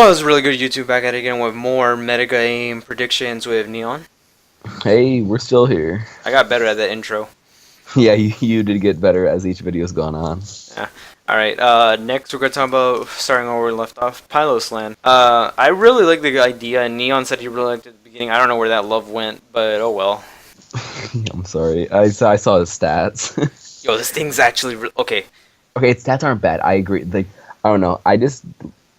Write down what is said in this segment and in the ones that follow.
was really good YouTube back at it again with more metagame predictions with Neon. Hey, we're still here. I got better at that intro. Yeah, you did get better as each video's gone on. Yeah. Alright, next we're going to talk about, starting where we left off, Pylos Land. I really like the idea, and Neon said he really liked it at the beginning. I don't know where that love went, but oh well. I'm sorry. I saw his stats. Yo, this thing's actually, okay. Okay, its stats aren't bad. I agree. Like, I don't know.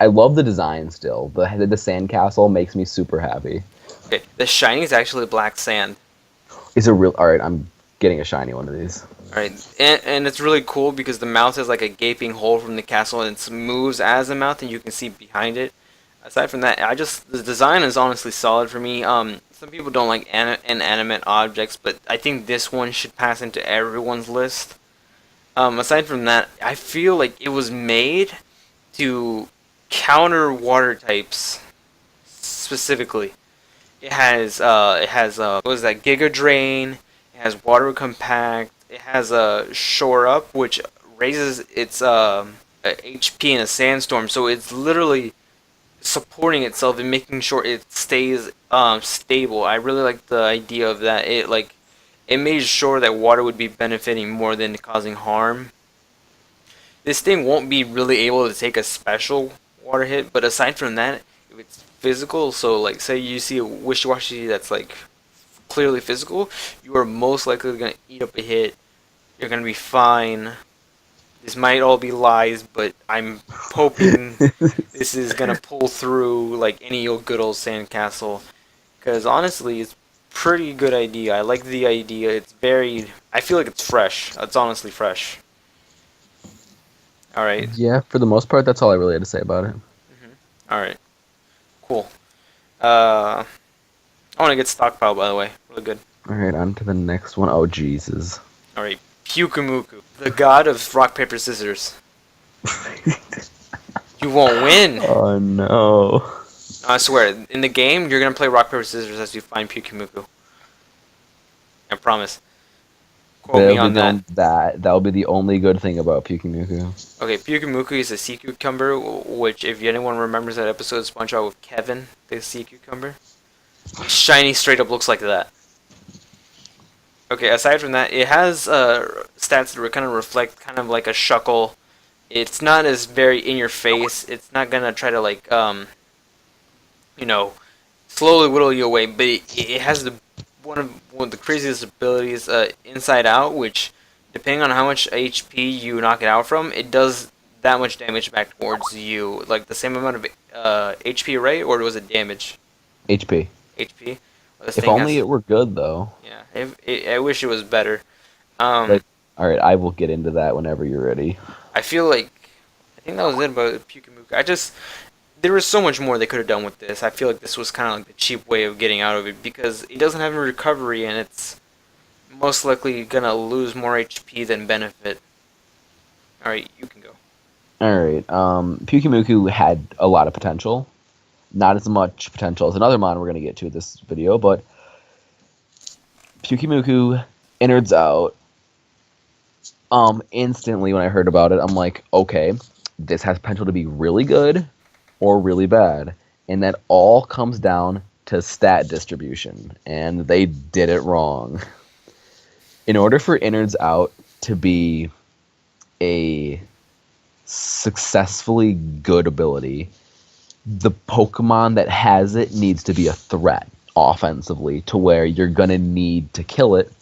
I love the design still. The sandcastle makes me super happy. Okay, the shiny is actually black sand. It's a real. All right, I'm getting a shiny one of these. Alright, and it's really cool because the mouth is like a gaping hole from the castle, and it moves as a mouth, and you can see behind it. Aside from that, the design is honestly solid for me. Some people don't like inanimate objects, but I think this one should pass into everyone's list. Aside from that, I feel like it was made to counter water types specifically. It has what was that, Giga Drain. It has Water Compact. It has a Shore Up, which raises its HP in a sandstorm. So it's literally supporting itself and making sure it stays stable. I really like the idea of that. It made sure that water would be benefiting more than causing harm. This thing won't be really able to take a special water hit, but aside from that, if it's physical, so like say you see a Wishy-Washy that's like clearly physical, you are most likely going to eat up a hit. You're going to be fine. This might all be lies, but I'm hoping this is going to pull through like any good old sandcastle. Because honestly, it's pretty good idea. I like the idea. It's very... I feel like it's fresh. It's honestly fresh. Alright. Yeah, for the most part, that's all I really had to say about it. Alright. Cool. I want to get stockpile, by the way. Really good. Alright, on to the next one. Oh, Jesus. Alright. Pyukumuku, the god of rock, paper, scissors. You won't win. Oh, no. I swear, in the game, you're going to play rock, paper, scissors as you find Pyukumuku. I promise. Quote me on that. That'll be the only good thing about Pyukumuku. Okay, Pyukumuku is a sea cucumber, which, if anyone remembers that episode of SpongeBob with Kevin, the sea cucumber, shiny straight up looks like that. Okay, aside from that, it has stats that kind of reflect kind of like a Shuckle. It's not as very in your face. It's not gonna try to like slowly whittle you away. But it has one of the craziest abilities, Inside Out, which depending on how much HP you knock it out from, it does that much damage back towards you. Like the same amount of HP, right? Or was it damage? HP. HP. If only it were good, though. Yeah, I wish it was better. Alright, I will get into that whenever you're ready. I think that was it about Pyukumuku. There was so much more they could have done with this. I feel like this was kind of like the cheap way of getting out of it because it doesn't have a recovery and it's most likely gonna lose more HP than benefit. Alright, you can go. Alright, Pyukumuku had a lot of potential. Not as much potential as another mon we're going to get to this video, but Pyukumuku innards out. Instantly when I heard about it, I'm like, okay, this has potential to be really good or really bad. And that all comes down to stat distribution, and they did it wrong. In order for innards out to be a successfully good ability, the Pokemon that has it needs to be a threat offensively to where you're going to need to kill it,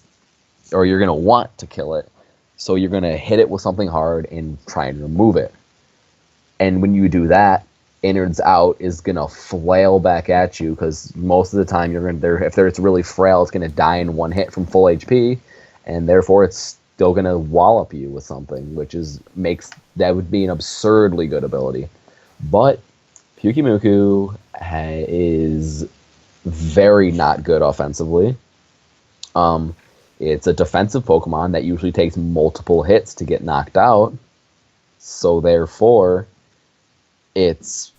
or you're going to want to kill it, so you're going to hit it with something hard and try and remove it. And when you do that, innards out is going to flail back at you, because most of the time if it's really frail, it's going to die in one hit from full HP, and therefore it's still going to wallop you with something, that would be an absurdly good ability. But Pyukumuku is very not good offensively. It's a defensive Pokemon that usually takes multiple hits to get knocked out. So therefore, it's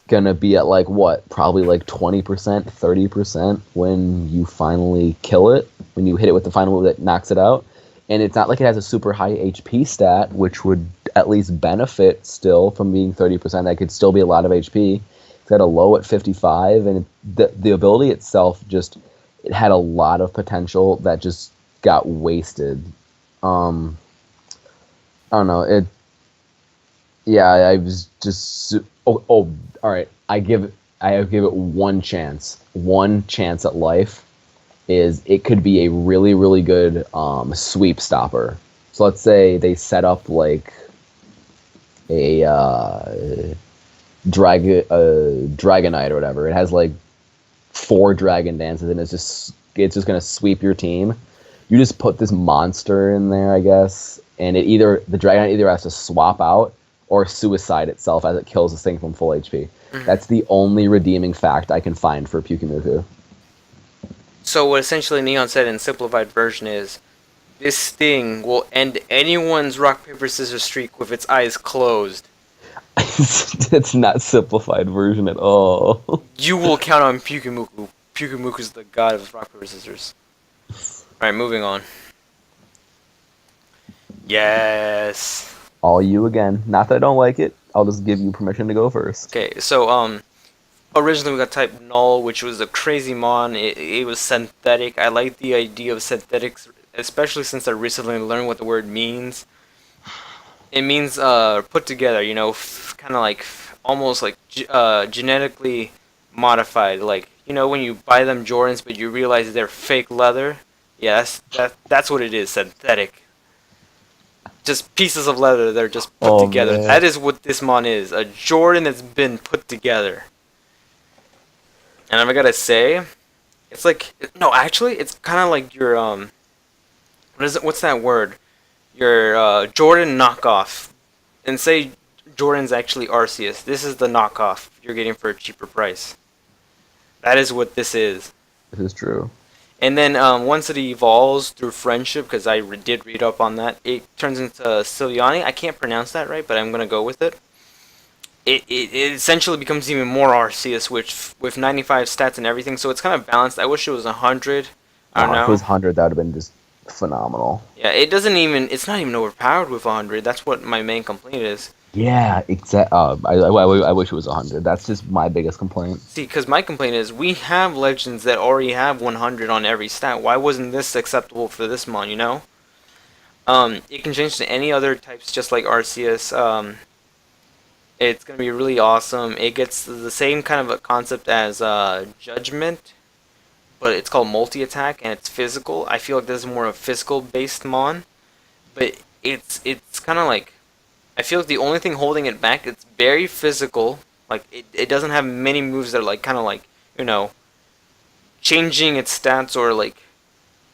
going to be at probably 20%, 30% when you finally kill it, when you hit it with the final move that knocks it out. And it's not like it has a super high HP stat, which would at least benefit still from being 30%. That could still be a lot of HP. It's got a low at 55, and the ability itself just it had a lot of potential that just got wasted. Um, I don't know. Yeah, I was just all right. I give it one chance at life. Is it could be a really really good sweep stopper. So let's say they set up like a Dragonite or whatever. It has like 4 Dragon Dances, and it's just gonna sweep your team. You just put this monster in there, I guess, and the Dragonite either has to swap out or suicide itself as it kills this thing from full HP. Mhm. That's the only redeeming fact I can find for Pyukumuku. So what essentially Neon said in simplified version is, this thing will end anyone's rock paper scissors streak with its eyes closed. It's not simplified version at all. You will count on Pyukumuku. Pyukumuku's the god of rock paper scissors. Alright, moving on. Yes. All you again. Not that I don't like it. I'll just give you permission to go first. Okay, so originally we got type null, which was a crazy mon. It was synthetic. I like the idea of synthetics, especially since I recently learned what the word means. It means put together, you know, kind of like almost like genetically modified. Like, you know, when you buy them Jordans but you realize they're fake leather. Yeah, that's what it is, synthetic. Just pieces of leather that are just put together. Man. That is what this mon is. A Jordan that's been put together. And I gotta say, it's like, no, actually, it's kind of like your what's that word? Your Jordan knockoff. And say Jordan's actually Arceus. This is the knockoff you're getting for a cheaper price. That is what this is. This is true. And then once it evolves through friendship, because I did read up on that, it turns into Ciliani. I can't pronounce that right, but I'm going to go with it. It essentially becomes even more Arceus, which with 95 stats and everything, so it's kind of balanced. I wish it was 100. I don't know. If it was 100, that would have been just phenomenal. Yeah, it's not even overpowered with 100. That's what my main complaint is. Yeah, exactly. I wish it was 100. That's just my biggest complaint. See, because my complaint is we have legends that already have 100 on every stat. Why wasn't this acceptable for this mon, you know? It can change to any other types just like Arceus. It's going to be really awesome. It gets the same kind of a concept as Judgment, but it's called multi-attack and it's physical. I feel like this is more a physical-based mon, but it's kind of like, I feel like the only thing holding it back, it's very physical. Like, it doesn't have many moves that are, like, kind of like, you know, changing its stats or, like,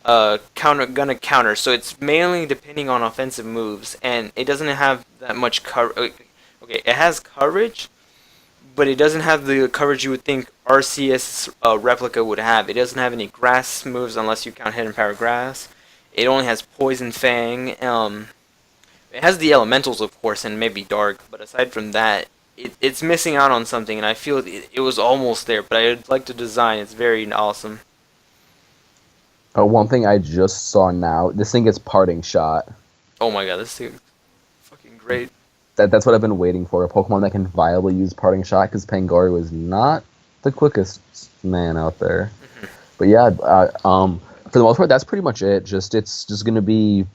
gonna counter. So it's mainly depending on offensive moves, and it doesn't have that much coverage. Okay, it has coverage, but it doesn't have the coverage you would think Arceus replica would have. It doesn't have any grass moves unless you count Hidden Power Grass. It only has Poison Fang. It has the elementals, of course, and maybe Dark, but aside from that, it's missing out on something, and I feel it was almost there, but I'd like the design. It's very awesome. One thing I just saw now, this thing gets Parting Shot. Oh my god, this thing is fucking great. That's what I've been waiting for, a Pokemon that can viably use Parting Shot, because Pangoria was not the quickest man out there. Mm-hmm. But yeah, for the most part, that's pretty much it. It's just going to be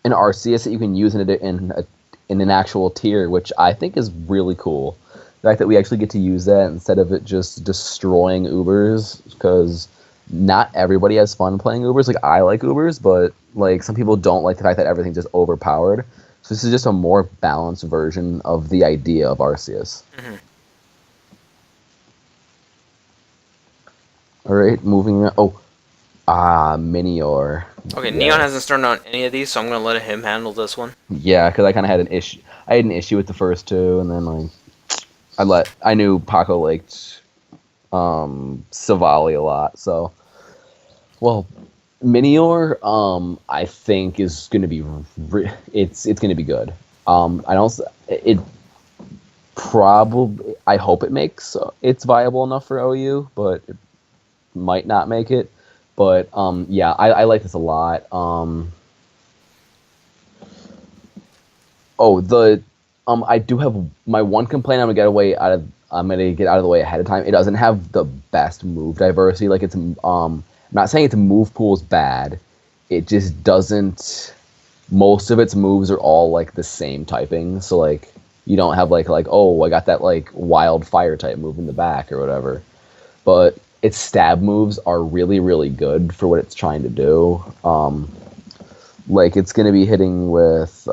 an Arceus that you can use in an actual tier, which I think is really cool. The fact that we actually get to use that instead of it just destroying Ubers, because not everybody has fun playing Ubers. Like, I like Ubers, but like some people don't like the fact that everything's just overpowered. So this is just a more balanced version of the idea of Arceus. Mm-hmm. All right, moving on. Minior. Okay, yeah. Neon hasn't started on any of these, so I'm gonna let him handle this one. Yeah, because I kind of had an issue. I had an issue with the first two, and then like I knew Paco liked Savali a lot, so well, Minior I think is gonna be it's gonna be good. I don't it probably I hope it makes it's viable enough for OU, but it might not make it. But yeah, I like this a lot. I do have my one complaint I'm gonna get away out I'm gonna get out of the way ahead of time. It doesn't have the best move diversity. Like it's I'm not saying its move pool is bad. It just doesn't. Most of its moves are all like the same typing. So like you don't have like oh I got that like wild fire type move in the back or whatever. But its stab moves are really really good for what it's trying to do. Like it's gonna be hitting with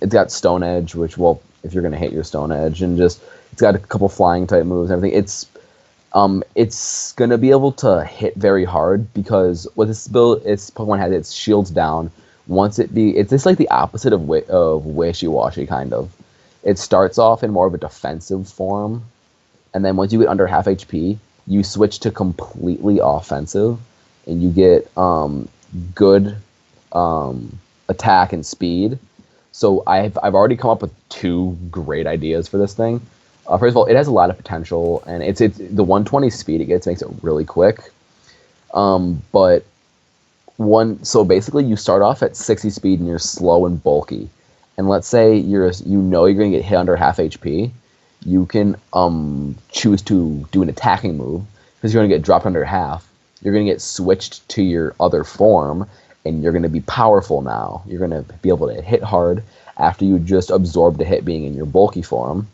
it's got Stone Edge, which well if you're gonna hit your Stone Edge, and just it's got a couple flying type moves and everything. It's gonna be able to hit very hard because what this build its Pokemon has its shields down. It's just like the opposite of Wishy-Washy kind of. It starts off in more of a defensive form, and then once you get under half HP, you switch to completely offensive, and you get good attack and speed. So I've already come up with two great ideas for this thing. First of all, it has a lot of potential, and it's the 120 speed it gets makes it really quick. But so basically you start off at 60 speed and you're slow and bulky. And let's say you're gonna get hit under half HP, you can choose to do an attacking move because you're gonna get dropped under half. You're gonna get switched to your other form, and you're gonna be powerful now. You're gonna be able to hit hard after you just absorbed a hit being in your bulky form.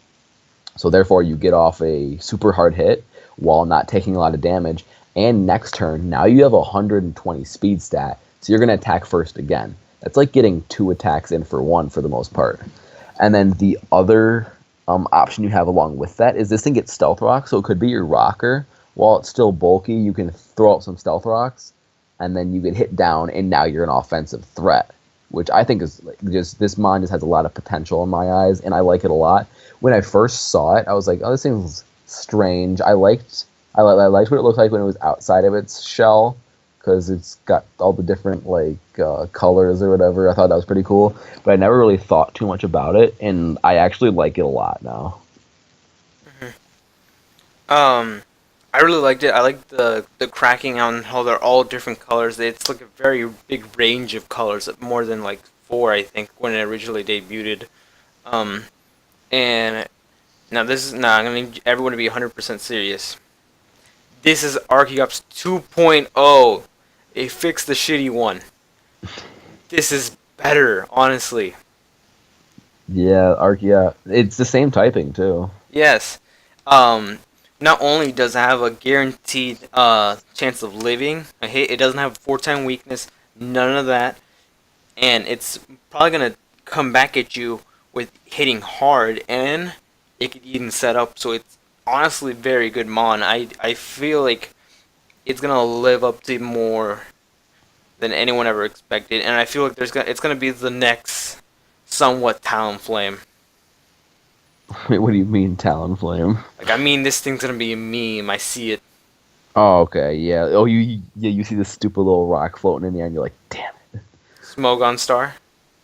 So therefore, you get off a super hard hit while not taking a lot of damage. And next turn, now you have a 120 speed stat, so you're going to attack first again. That's like getting 2 attacks in for 1 for the most part. And then the other option you have along with that is this thing gets Stealth Rock, so it could be your rocker. While it's still bulky, you can throw out some Stealth Rocks, and then you get hit down, and now you're an offensive threat, which I think is just this mon just has a lot of potential in my eyes, and I like it a lot. When I first saw it, I was like, oh, this seems strange. I liked what it looked like when it was outside of its shell, because it's got all the different like colors or whatever. I thought that was pretty cool, but I never really thought too much about it, and I actually like it a lot now. I really liked it. I liked the cracking on how they're all different colors. It's like a very big range of colors, more than like 4, I think, when it originally debuted. Um, and now this is now I'm gonna need everyone to be 100% serious. This is Archeops 2.0. They fixed the shitty one. This is better, honestly. Yeah, Archaea. It's the same typing too. Yes. Not only does it have a guaranteed chance of living a hit, it doesn't have a 4-time weakness, none of that, and it's probably gonna come back at you with hitting hard, and it could even set up so it's honestly very good mon. I feel like it's gonna live up to more than anyone ever expected, and I feel like it's gonna be the next somewhat Talonflame. Wait, what do you mean Talonflame? Like, I mean, this thing's gonna be a meme. I see it. Oh, okay, yeah. Oh, you see this stupid little rock floating in the air, and you're like, damn Smogon Star.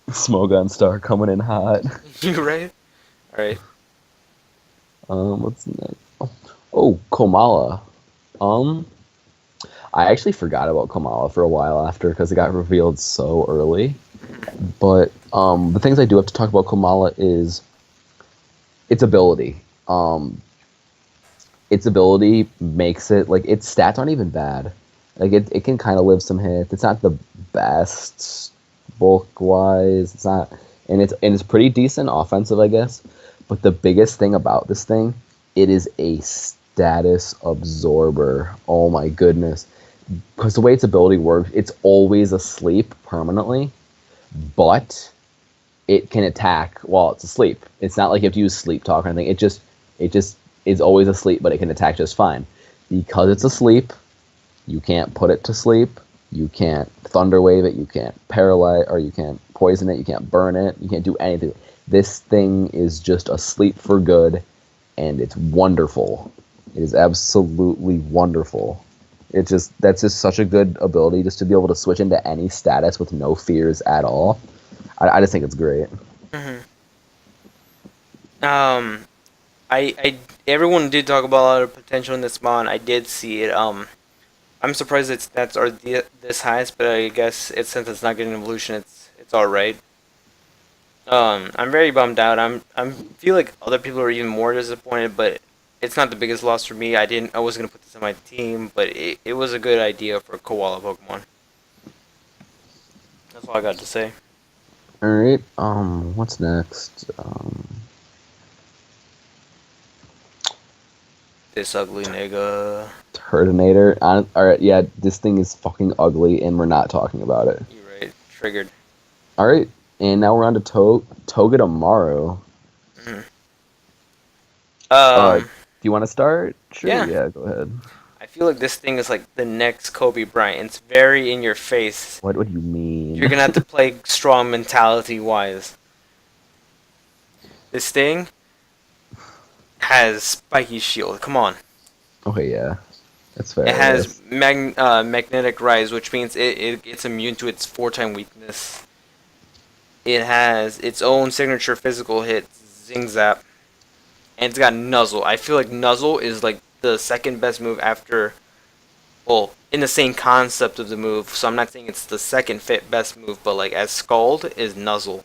it, Smogon Star coming in hot. You right? Alright. What's next? Oh, Komala. Um, I actually forgot about Komala for a while after because it got revealed so early. But the things I do have to talk about Komala is its ability. Its ability makes it like its stats aren't even bad. Like it can kind of live some hits. It's not the best bulk wise. It's not, and it's pretty decent offensive, I guess. But the biggest thing about this thing, it is a status absorber. Oh my goodness. Because the way its ability works, it's always asleep permanently, but it can attack while it's asleep. It's not like you have to use sleep talk or anything. It just is always asleep, but it can attack just fine. Because it's asleep, you can't put it to sleep. You can't thunder wave it. You can't paralyze, or you can't poison it. You can't burn it. You can't do anything. This thing is just asleep for good, and it's wonderful. It is absolutely wonderful. That's just such a good ability, just to be able to switch into any status with no fears at all. I just think it's great. I everyone did talk about a lot of potential in this mon. I did see it. I'm surprised its stats are this highest, but I guess since it's not getting evolution, it's all right. I'm very bummed out. I feel like other people are even more disappointed, but It's not the biggest loss for me. I was gonna put this on my team, but it was a good idea for a koala Pokemon. That's all I got to say. All right. What's next? This ugly nigga. Turtonator. All right. Yeah, this thing is fucking ugly, and we're not talking about it. You right? Triggered. All right. And now we're on to Togedemaru. Mm-hmm. Do you want to start? Sure. Yeah. Go ahead. I feel like this thing is like the next Kobe Bryant. It's very in your face. What do you mean? You're gonna have to play strong mentality wise. This thing has spiky shield. Come on. Okay. Yeah. That's fair. It has magnetic rise, which means it's immune to its 4-time weakness. It has its own signature physical hit, Zing Zap. And it's got Nuzzle. I feel like Nuzzle is like the second best move after, well, in the same concept of the move. So I'm not saying it's the second best move, but like as Scald is Nuzzle.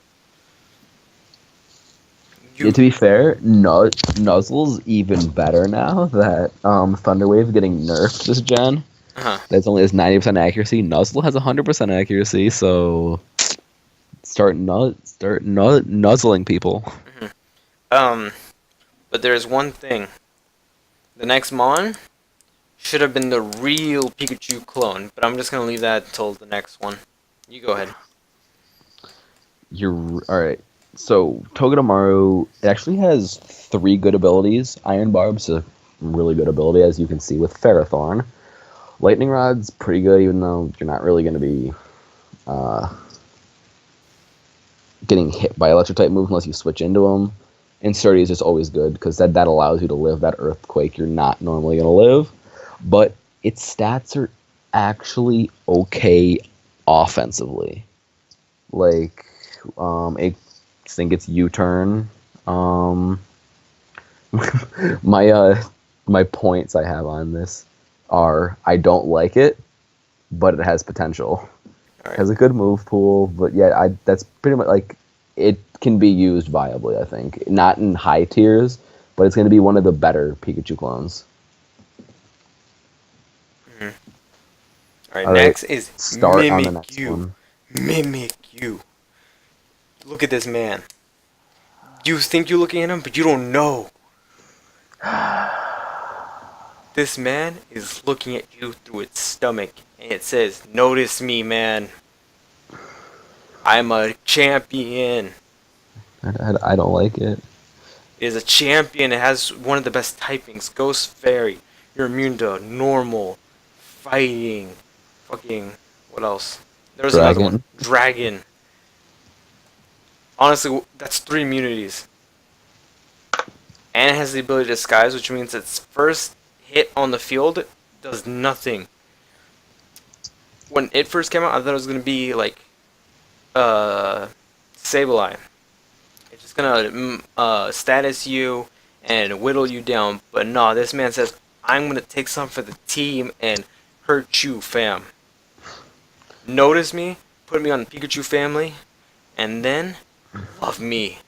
Yeah, to be fair, Nuzzle's even better now that Thunderwave's getting nerfed this gen. That's only has 90% accuracy. Nuzzle has 100% accuracy, so start nuzzling people. But there's one thing. The next Mon should have been the real Pikachu clone, but I'm just gonna leave that until the next one. You go ahead. You're alright. So Togedemaru, it actually has 3 good abilities. Iron Barb's a really good ability, as you can see with Ferrothorn. Lightning Rod's pretty good, even though you're not really going to be getting hit by electric type moves unless you switch into them. And Sturdy is just always good because that allows you to live that Earthquake you're not normally going to live. But its stats are actually okay offensively. Like, I think it's U-turn. My points I have on this are I don't like it, but it has potential. It has a good move pool, but yeah, that's pretty much like it can be used viably, I think. Not in high tiers, but it's going to be one of the better Pikachu clones. Mm-hmm. All right, next is start Mimikyu. on the next one. Mimikyu. Look at this man. You think you're looking at him, but you don't know. This man is looking at you through its stomach, and it says, "Notice me, man. I'm a champion." I don't like it. It is a champion. It has one of the best typings. Ghost Fairy. You're immune to normal, fighting, fucking, what else? There's another one. Dragon. Honestly, that's 3 immunities. And it has the ability to disguise, which means its first hit on the field does nothing. When it first came out, I thought it was going to be like Sableye. It's just going to status you and whittle you down. But no, this man says, I'm going to take some for the team and hurt you, fam. Notice me, put me on the Pikachu family, and then love me.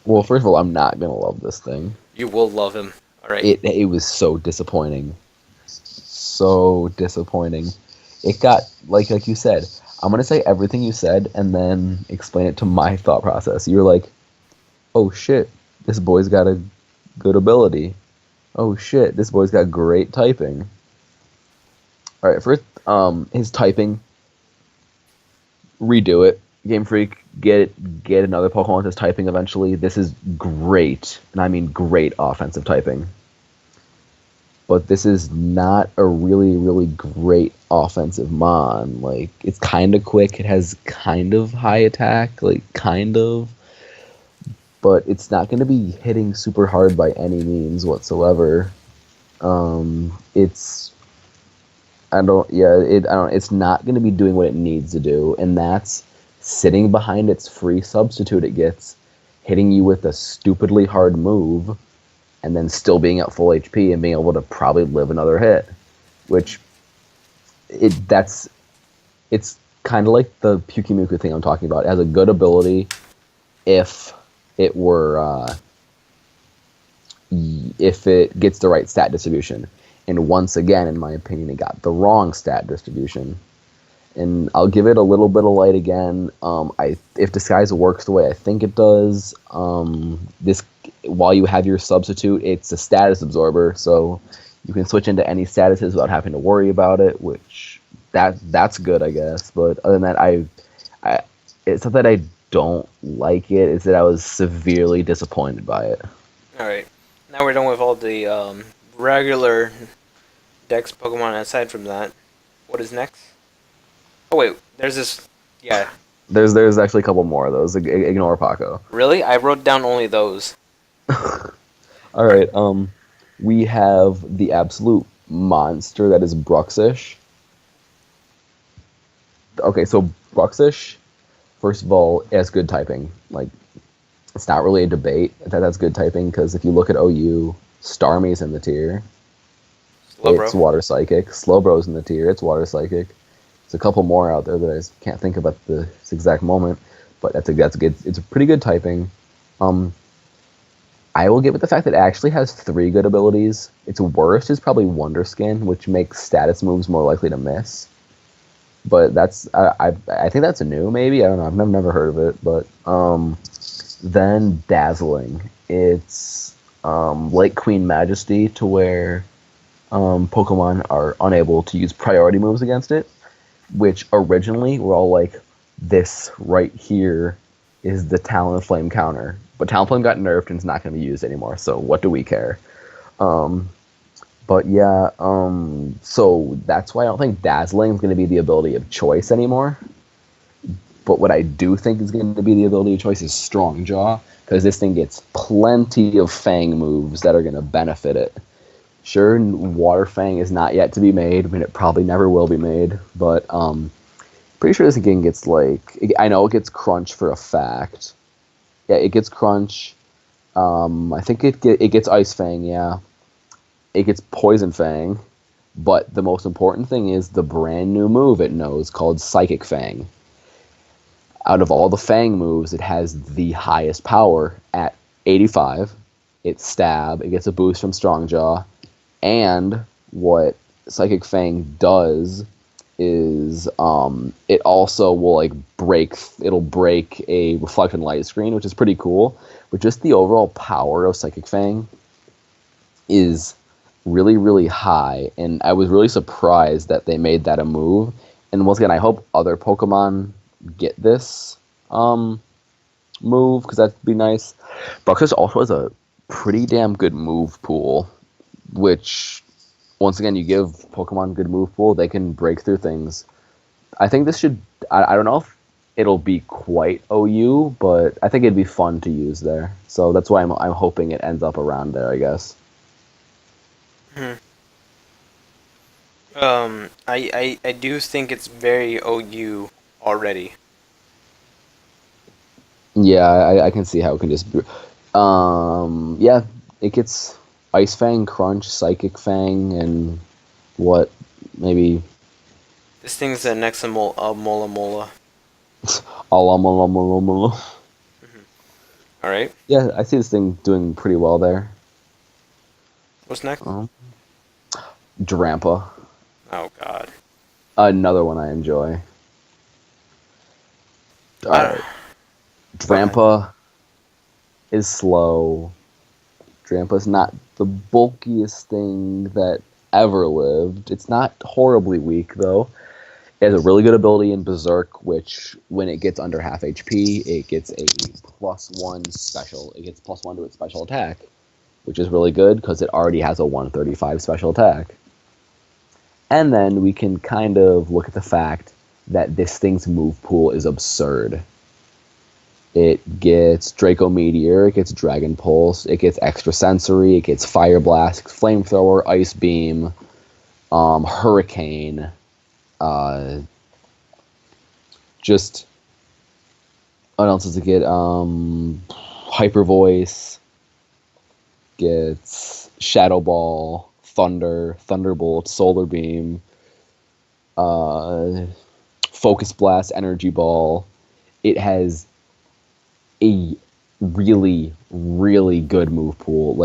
Well, first of all, I'm not going to love this thing. You will love him. Alright. It was so disappointing. So disappointing. It got, like you said, I'm going to say everything you said and then explain it to my thought process. You were like, oh shit, this boy's got a good ability. Oh shit, this boy's got great typing. Alright, first, his typing, redo it. Game Freak, get another Pokemon with his typing eventually. This is great, and I mean great offensive typing. But this is not a really, really great offensive Mon. Like, it's kind of quick. It has kind of high attack, like, kind of. But it's not going to be hitting super hard by any means whatsoever. It's not going to be doing what it needs to do, and that's sitting behind its free substitute it gets, hitting you with a stupidly hard move, and then still being at full HP and being able to probably live another hit. Which, it's kind of like the Pyukumuku thing I'm talking about. It has a good ability if it were if it gets the right stat distribution. And once again, in my opinion, it got the wrong stat distribution. And I'll give it a little bit of light again. If Disguise works the way I think it does, this while you have your substitute, it's a status absorber, so you can switch into any statuses without having to worry about it, which that's good, I guess. But other than that, it's not that I don't like it; it's that I was severely disappointed by it. All right. Now we're done with all the regular Dex Pokemon. Aside from that, what is next? Oh wait, there's this. Yeah. There's actually a couple more of those. Ignore Paco. Really? I wrote down only those. All right. We have the absolute monster that is Bruxish. Okay, so Bruxish, first of all, it has good typing. Like, it's not really a debate that that's good typing, because if you look at OU, Starmie's in the tier. Slowbro. It's Water Psychic. Slowbro's in the tier. It's Water Psychic. There's a couple more out there that I just can't think of at this exact moment, but that's a good. It's a pretty good typing. I will give it the fact that it actually has 3 good abilities. Its worst is probably Wonder Skin, which makes status moves more likely to miss. But that's I think that's new, maybe. I don't know. I've never heard of it. But then Dazzling. It's like Queen Majesty, to where Pokemon are unable to use priority moves against it, which originally were all like, this right here is the Talonflame counter. But Talonflame got nerfed and it's not going to be used anymore, so what do we care? But yeah, so that's why I don't think Dazzling is going to be the ability of choice anymore. But what I do think is going to be the ability of choice is Strong Jaw, because this thing gets plenty of Fang moves that are going to benefit it. Sure, Water Fang is not yet to be made. I mean, it probably never will be made, but pretty sure this again gets I know it gets Crunch for a fact. Yeah, it gets Crunch. I think it gets Ice Fang, yeah. It gets Poison Fang, but the most important thing is the brand new move it knows called Psychic Fang. Out of all the Fang moves, it has the highest power at 85. It's Stab. It gets a boost from Strong Jaw. And what Psychic Fang does is it also will break a reflected light screen, which is pretty cool. But just the overall power of Psychic Fang is really, really high, and I was really surprised that they made that a move. And once again, I hope other Pokemon get this move, because that'd be nice. Bruxish also has a pretty damn good move pool, which, once again, you give Pokemon good move pool, they can break through things. I think this should, I don't know if it'll be quite OU, but I think it'd be fun to use there. So that's why I'm hoping it ends up around there, I guess. I do think it's very OU already. Yeah, I can see how it can just be. Yeah, it gets Ice Fang, Crunch, Psychic Fang, and what, maybe... This thing's the next Mola Mola. Alright. Yeah, I see this thing doing pretty well there. What's next? Drampa. Oh god. Another one I enjoy. Alright. Drampa is slow. Drampa's not the bulkiest thing that ever lived. It's not horribly weak, though. It has a really good ability in Berserk, which, when it gets under half HP, it gets a +1 special. It gets +1 to its special attack, which is really good, because it already has a 135 special attack. And then we can kind of look at the fact that this thing's move pool is absurd. It gets Draco Meteor, it gets Dragon Pulse, it gets Extrasensory, it gets Fire Blast, Flamethrower, Ice Beam, Hurricane, just... What else does it get? Hyper Voice, gets Shadow Ball, Thunder, Thunderbolt, Solar Beam, Focus Blast, Energy Ball. It has a really, really good move pool.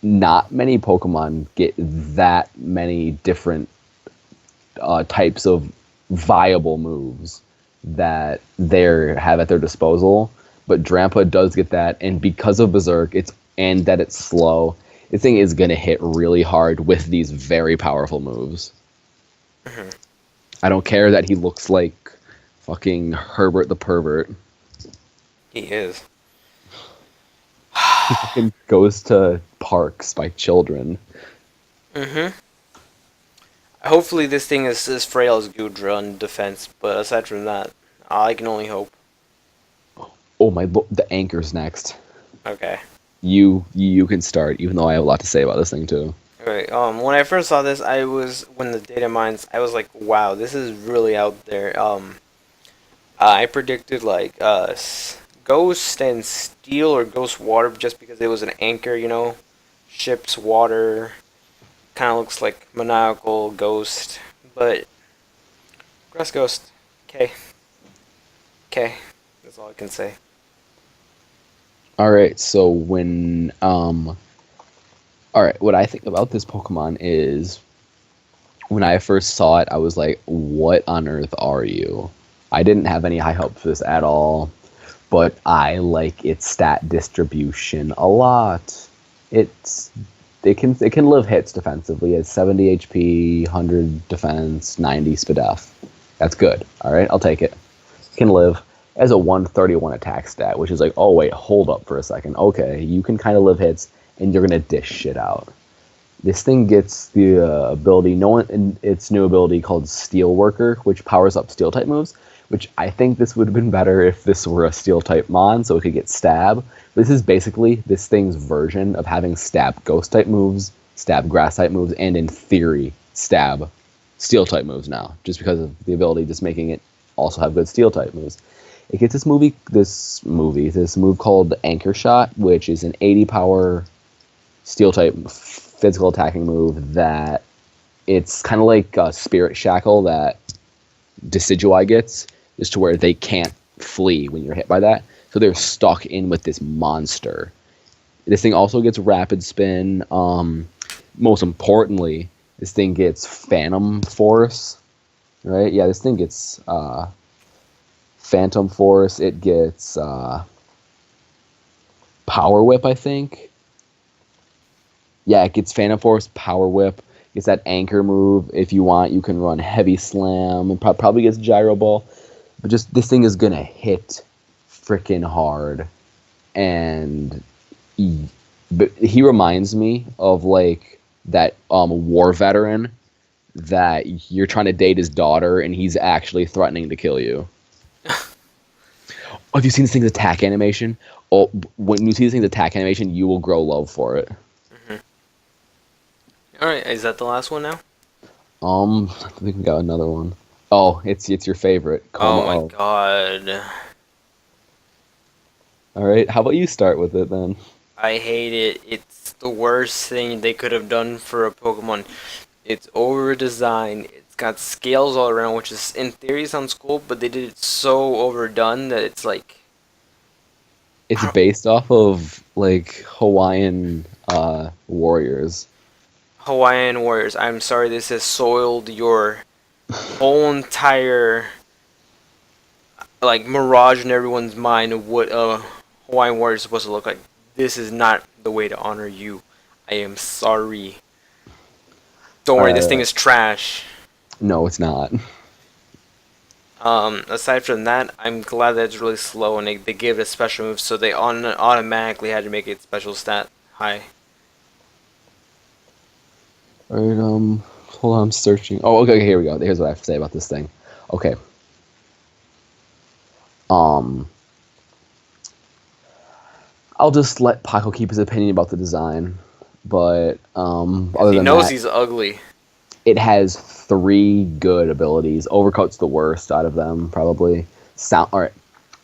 not many Pokemon get that many different types of viable moves that they have at their disposal. But Drampa does get that, and because of Berserk, and that it's slow, this thing is gonna hit really hard with these very powerful moves. Mhm. I don't care that he looks like fucking Herbert the Pervert. He is. He fucking goes to parks by children. Mhm. Hopefully, this thing is as frail as Goodra in defense, but aside from that, I can only hope. Oh my! The anchor's next. Okay. You can start, even though I have a lot to say about this thing too. Okay. When I first saw this, when the data mines, I was like, wow, this is really out there. I predicted like Ghost and Steel or Ghost Water just because it was an anchor, ship's water. Kind of looks like Maniacal Ghost, but Grass Ghost. Okay. Okay. That's all I can say. All right, so all right, what I think about this Pokemon is when I first saw it, I was like, what on earth are you? I didn't have any high hopes for this at all, but I like its stat distribution a lot. It can live hits defensively. It's 70 HP, 100 defense, 90 Spadef. That's good. All right, I'll take it. It can live as a 131 attack stat, which is like, oh wait, hold up for a second. Okay, you can kind of live hits, and you're gonna dish shit out. This thing gets the ability, its new ability called Steel Worker, which powers up Steel type moves. Which I think this would have been better if this were a Steel type Mon, so it could get Stab. This is basically this thing's version of having Stab Ghost type moves, Stab Grass type moves, and in theory, Stab Steel type moves now, just because of the ability, just making it also have good Steel type moves. It gets this move called Anchor Shot, which is an 80 power Steel type physical attacking move that it's kind of like a Spirit Shackle that Decidueye gets, is to where they can't flee when you're hit by that. So they're stuck in with this monster. This thing also gets Rapid Spin. Most importantly, this thing gets Phantom Force. Right? Yeah, this thing gets Phantom Force. It gets Power Whip, I think. Yeah, it gets Phantom Force, Power Whip. Gets that anchor move. If you want, you can run Heavy Slam. And probably gets Gyro Ball. But just, this thing is going to hit freaking hard. And he reminds me of, like, that war veteran that you're trying to date his daughter, and he's actually threatening to kill you. Have you seen this thing's attack animation? Oh, when you see this thing's attack animation, you will grow love for it. Alright, is that the last one now? I think we got another one. Oh, it's your favorite. Oh my god. Alright, how about you start with it then? I hate it. It's the worst thing they could have done for a Pokemon. It's over-designed. It's got scales all around, which is, in theory, sounds cool, but they did it so overdone that it's like... It's based off of, like, Hawaiian warriors. Hawaiian Warriors, I'm sorry this has soiled your whole entire like mirage in everyone's mind of what a Hawaiian Warrior is supposed to look like. This is not the way to honor you. I am sorry. Don't worry, this thing is trash. No, it's not. Aside from that, I'm glad that it's really slow and they gave it a special move, so they automatically had to make it special stat high. Alright, hold on, I'm searching. Oh, okay, here we go. Here's what I have to say about this thing. Okay. I'll just let Paco keep his opinion about the design, but other He than knows that, he's ugly. it has 3 good abilities. Overcoat's the worst out of them, probably. Alright,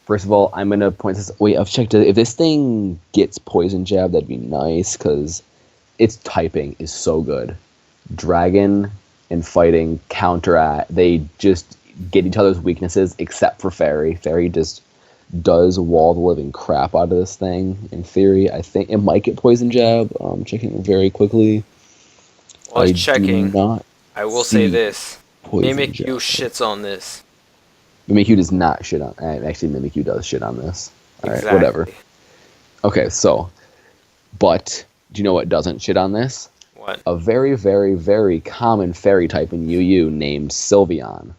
first of all, I'm gonna point this. Wait, I've checked it. If this thing gets Poison Jab, that'd be nice, because its typing is so good. Dragon and Fighting counteract. They just get each other's weaknesses, except for Fairy. Fairy just does wall the living crap out of this thing. In theory, I think it might get poison jab. Checking very quickly. While I it's do checking, not I will say see this: poison Mimikyu jab. shits on this. Mimikyu does not shit on. Actually, Mimikyu does shit on this. All right, whatever. Exactly. Okay, so, but do you know what doesn't shit on this? What? A very, very, very common fairy type in UU named Sylveon.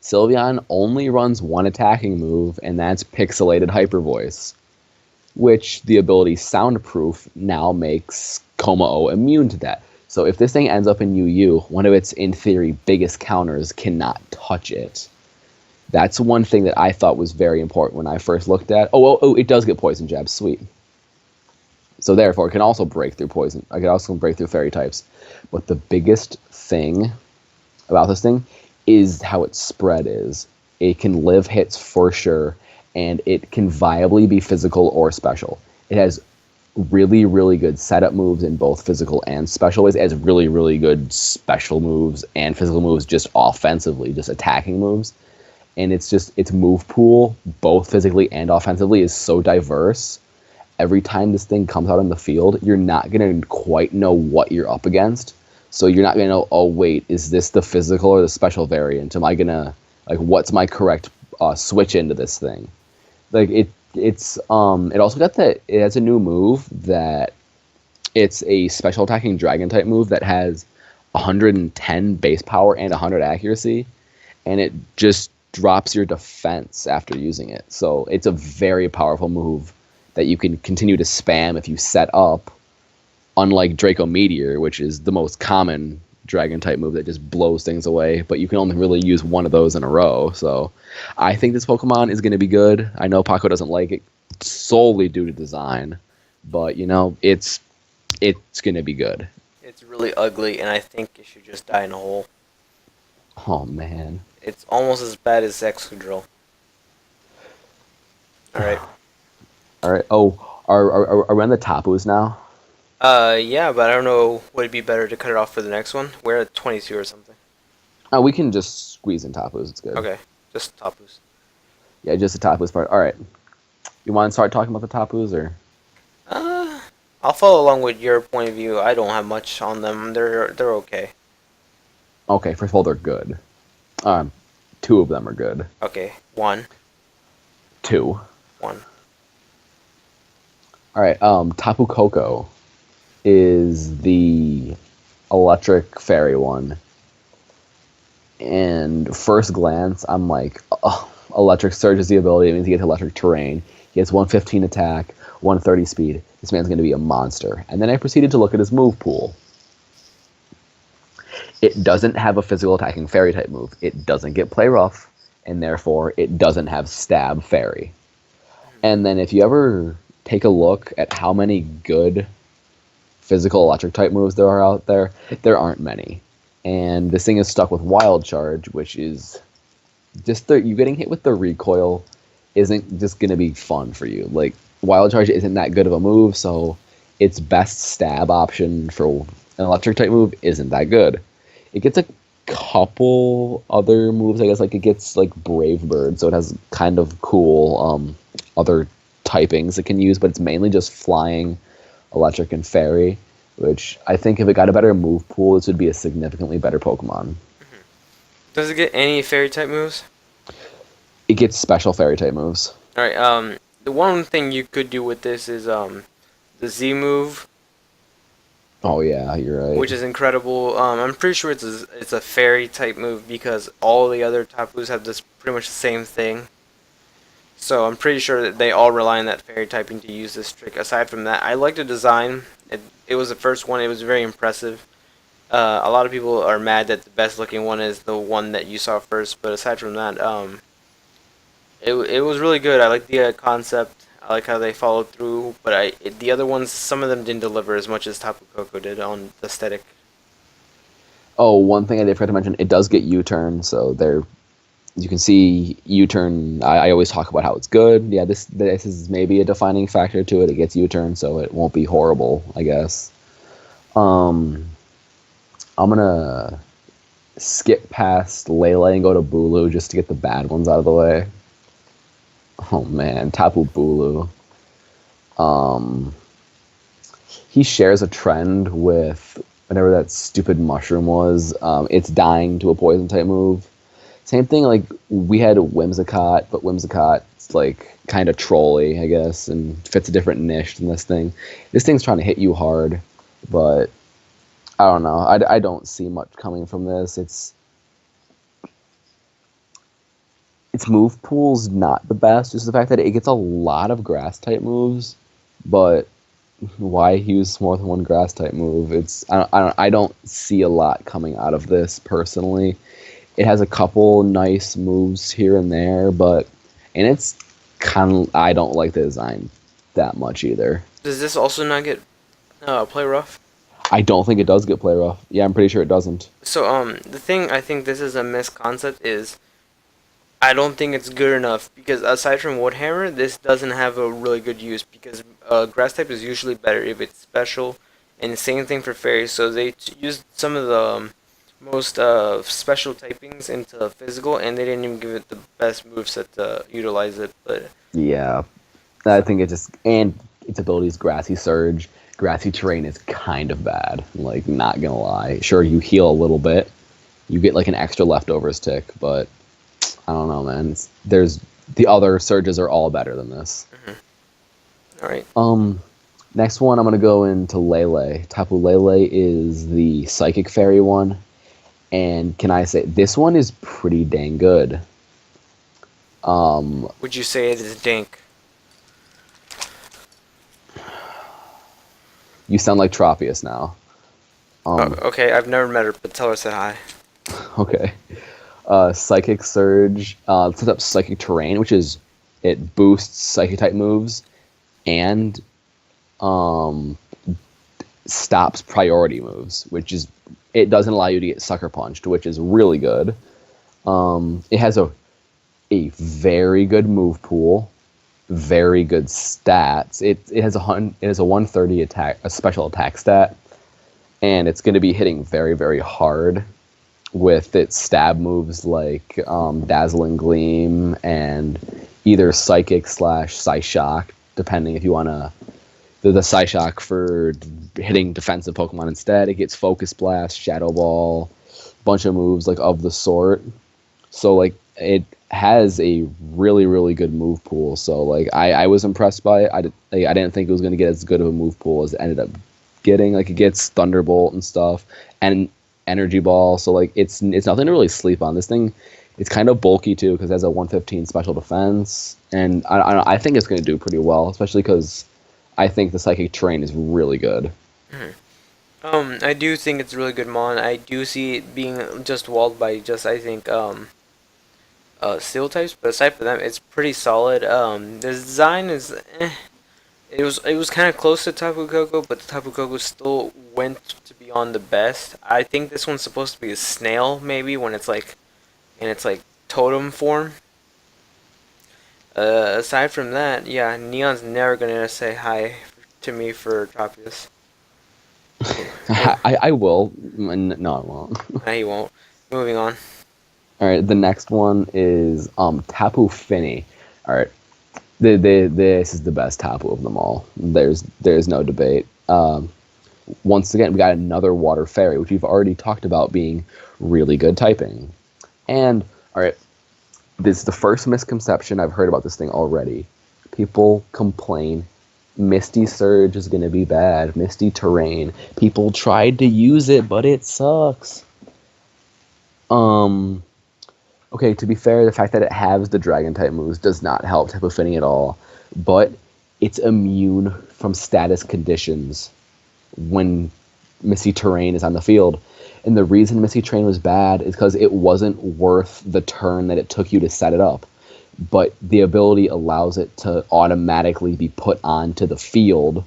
Sylveon only runs one attacking move, and that's Pixelated Hyper Voice, which the ability Soundproof now makes Komao immune to that. So if this thing ends up in UU, one of its, in theory, biggest counters cannot touch it. That's one thing that I thought was very important when I first looked at. Oh, it does get Poison Jab. Sweet. So therefore, it can also break through poison. I can also break through fairy types. But the biggest thing about this thing is how its spread is. It can live hits for sure, and it can viably be physical or special. It has really, really good setup moves in both physical and special ways. It has really, really good special moves and physical moves just offensively, just attacking moves. And it's just, its move pool, both physically and offensively, is so diverse. Every time this thing comes out in the field, you're not going to quite know what you're up against. So you're not going to know, oh, wait, is this the physical or the special variant? Am I going to, like, what's my correct switch into this thing? Like, it also got it has a new move that it's a special attacking dragon type move that has 110 base power and 100 accuracy, and it just drops your defense after using it. So it's a very powerful move that you can continue to spam if you set up, unlike Draco Meteor, which is the most common dragon type move that just blows things away, but you can only really use one of those in a row. So I think this Pokemon is going to be good. I know Paco doesn't like it solely due to design, but it's going to be good. It's really ugly, and I think it should just die in a hole. Oh man. It's almost as bad as Excadrill. Alright. Alright. Oh, are we on the Tapus now? Yeah, but I don't know. Would it be better to cut it off for the next one? We're at 22 or something. We can just squeeze in Tapus. It's good. Okay, just Tapus. Yeah, just the Tapus part. Alright. You want to start talking about the Tapus, or? I'll follow along with your point of view. I don't have much on them. They're okay. Okay, first of all, they're good. Two of them are good. Okay, one. Two. One. Alright, Tapu Koko is the electric fairy one. And first glance, I'm like, oh, electric surge is the ability. It means he gets electric terrain. He has 115 attack, 130 speed. This man's going to be a monster. And then I proceeded to look at his move pool. It doesn't have a physical attacking fairy type move. It doesn't get play rough, and therefore it doesn't have stab fairy. And then if you ever take a look at how many good physical electric type moves there are out there, there aren't many. And this thing is stuck with Wild Charge, which is just you getting hit with the recoil isn't just going to be fun for you. Like, Wild Charge isn't that good of a move, so its best stab option for an electric type move isn't that good. It gets a couple other moves, I guess, like it gets like Brave Bird, so it has kind of cool other typings it can use, but it's mainly just flying, electric, and fairy, which I think if it got a better move pool, this would be a significantly better Pokemon. Does it get any fairy type moves? It gets special fairy type moves. Alright, the one thing you could do with this is the Z move, Oh yeah, you're right. which is incredible. I'm pretty sure it's a fairy type move because all the other Tapus have this pretty much the same thing. So I'm pretty sure that they all rely on that fairy typing to use this trick. Aside from that, I like the design. It was the first one. It was very impressive. A lot of people are mad that the best looking one is the one that you saw first, but aside from that, it was really good. I like the concept. I like how they followed through, but the other ones, some of them didn't deliver as much as Tapu Koko did on the aesthetic. Oh, one thing I did forget to mention, it does get U-turn, so you can see U-turn. I always talk about how it's good. Yeah, this is maybe a defining factor to it. It gets U-turn, so it won't be horrible, I guess. I'm gonna skip past Lele and go to Bulu just to get the bad ones out of the way. Oh man, Tapu Bulu. Um, he shares a trend with whatever that stupid mushroom was. It's dying to a poison type move. Same thing, like we had Whimsicott, but Whimsicott's like kind of trolly, I guess, and fits a different niche than this thing. This thing's trying to hit you hard, but I don't know. I don't see much coming from this. Its move pool's not the best. Just the fact that it gets a lot of grass type moves, but why use more than one grass type move? I don't see a lot coming out of this personally. It has a couple nice moves here and there, and it's kind of, I don't like the design that much either. Does this also not get play rough? I don't think it does get play rough. Yeah, I'm pretty sure it doesn't. So the thing I think this is a misconcept is I don't think it's good enough because aside from Woodhammer, this doesn't have a really good use because grass type is usually better if it's special, and the same thing for fairies. So they used some of the most special typings into physical, and they didn't even give it the best moveset to utilize it. But Yeah, I think it just, and its abilities, Grassy Surge, Grassy Terrain is kind of bad. Like, not gonna lie. Sure, you heal a little bit, you get like an extra leftovers tick, but I don't know, man. There's the other surges are all better than this. all right, Next one I'm gonna go into Lele. Tapu Lele is the Psychic Fairy one, and can I say this one is pretty dang good. would you say it is dink? You sound like Tropius now. Okay, I've never met her, but tell her I said hi. Okay. Psychic Surge sets up Psychic Terrain, which is it boosts Psychic type moves and stops priority moves, which is it doesn't allow you to get Sucker Punched, which is really good. It has a very good move pool, very good stats. It has a 130 attack, a special attack stat, and it's going to be hitting very very hard with its stab moves like Dazzling Gleam and either Psychic / Psyshock, depending if you want to. The Psyshock for hitting defensive Pokemon instead. It gets Focus Blast, Shadow Ball, bunch of moves like of the sort. So like it has a really really good move pool. So like I was impressed by it. I didn't think it was going to get as good of a move pool as it ended up getting. Like it gets Thunderbolt and stuff and Energy Ball. So like it's nothing to really sleep on. This thing, it's kind of bulky too because it has a 115 special defense, and I think it's going to do pretty well, especially because I think the Psychic Terrain is really good. I do think it's really good mon. I do see it being just walled by just I think steel types, but aside from them, it's pretty solid. The design is it was kind of close to Tapu Koko, but the Tapu Koko still went to be on the best. I think this one's supposed to be a snail maybe when it's like in its like totem form. Aside from that, yeah, Neon's never gonna say hi to me for Tropius. I will. No, I won't. Nah, he won't. Moving on. All right, the next one is Tapu Fini. All right, this is the best Tapu of them all. There's no debate. Once again, we got another Water Fairy, which we've already talked about being really good typing. And all right, this is the first misconception I've heard about this thing already. People complain Misty Surge is going to be bad. Misty Terrain. People tried to use it, but it sucks. Okay, to be fair, the fact that it has the Dragon type moves does not help Tapu Fini at all. But it's immune from status conditions when Misty Terrain is on the field. And the reason Misty Terrain was bad is because it wasn't worth the turn that it took you to set it up. But the ability allows it to automatically be put onto the field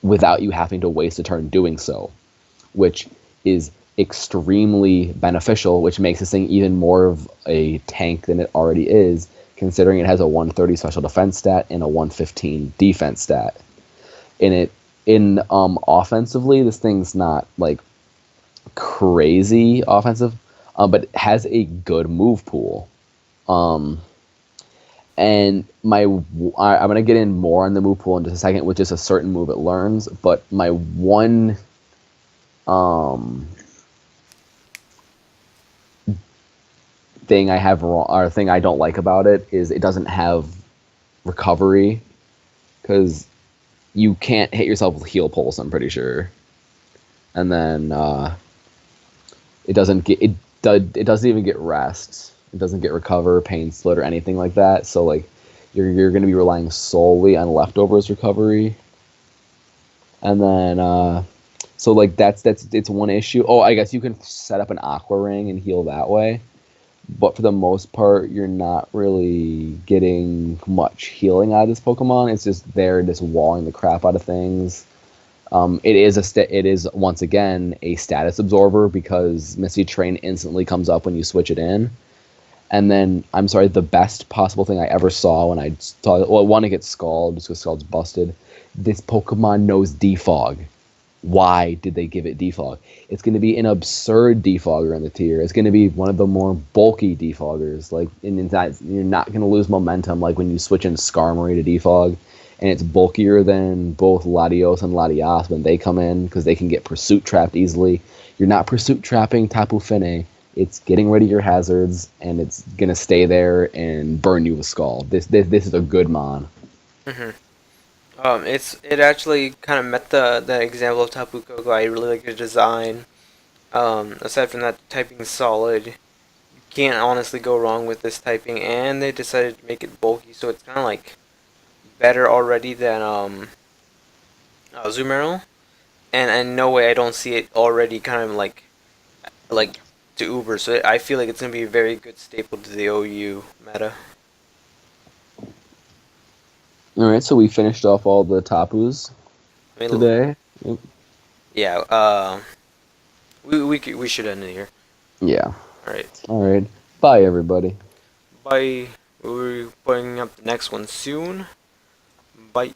without you having to waste a turn doing so, which is extremely beneficial, which makes this thing even more of a tank than it already is, considering it has a 130 special defense stat and a 115 defense stat. Offensively, this thing's not like crazy offensive, but it has a good move pool. And I'm gonna get in more on the move pool in just a second, which is a certain move it learns. But my one thing I have wrong, or thing I don't like about it, is it doesn't have recovery, because you can't hit yourself with heal pulse, I'm pretty sure. And then it doesn't get it doesn't even get rest. It doesn't get recover, pain split, or anything like that. So like you're going to be relying solely on leftovers recovery. And then so like that's it's one issue. Oh, I guess you can set up an aqua ring and heal that way. But for the most part, you're not really getting much healing out of this Pokemon. It's just there, just walling the crap out of things. It is once again a status absorber, because Misty Train instantly comes up when you switch it in. And then, I'm sorry, the best possible thing I ever saw when I saw, well, one, it gets Scald, just because Scald's busted. This Pokemon knows Defog. Why did they give it Defog? It's going to be an absurd defogger in the tier. It's going to be one of the more bulky defoggers. Like, you're not going to lose momentum like when you switch in Skarmory to defog. And it's bulkier than both Latios and Latias when they come in, because they can get pursuit trapped easily. You're not pursuit trapping Tapu Fini. It's getting rid of your hazards, and it's gonna stay there and burn you with Scald. This is a good mon. Mm-hmm. It actually kind of met the example of Tapu Koko. I really like the design. Aside from that, typing solid. You can't honestly go wrong with this typing, and they decided to make it bulky, so it's kind of like better already than Azumarill. And in no way I don't see it already kind of like to Uber. So I feel like it's gonna be a very good staple to the OU meta. All right, so we finished off all the Tapus I mean, today. Yep. yeah. We should end it here. Yeah. All right. All right. Bye, everybody. Bye. We're putting up the next one soon. Bye.